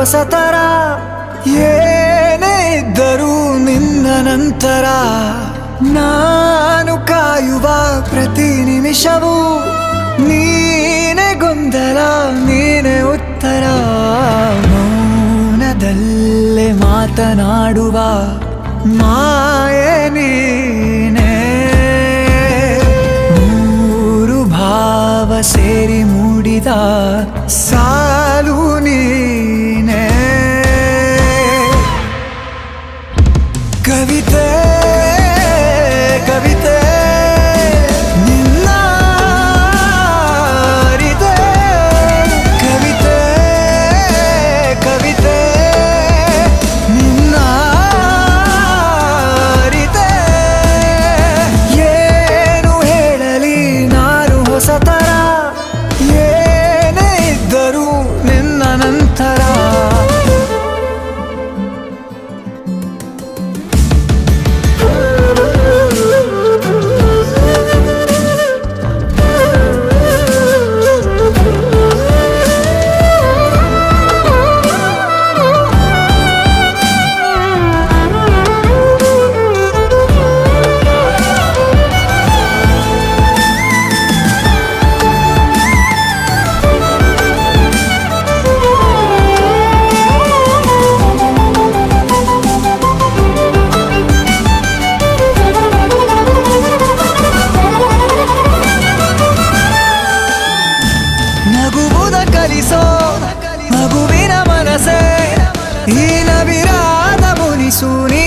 ಹೊಸತರ ಏನೇ ಇದ್ದರೂ ನಿನ್ನ ನಂತರ ನಾನು ಕಾಯುವ ಪ್ರತಿ ನಿಮಿಷವೂ ನೀನೆ ಗೊಂದಲ ನೀನೆ ಉತ್ತರ ಮೌನದಲ್ಲೇ ಮಾತನಾಡುವ ಮಾಯೆ ನೀನೆ ಮೂರು ಭಾವ ಸೇರಿ ಮೂಡಿದ ಸಾಲು ನೀನೆ ಕವಿತೆ ಕವಿತೆ ನಿನ್ನ ಅರಿತೆ ಕವಿತೆ ಕವಿತೆ ನಿನ್ನ ಅರಿತೆ ಏನು ಹೇಳಲಿ ನಾನು ಹೊಸತರ ಏನೇ ಇದ್ದರೂ ನಿನ್ನ ನಂತರ ನಗುವುದ ಕಲಿಸೋ ಮಗುವಿನ ಮನಸೆ ಈ ನವಿರಾದ ಮುನಿಸು ನೀ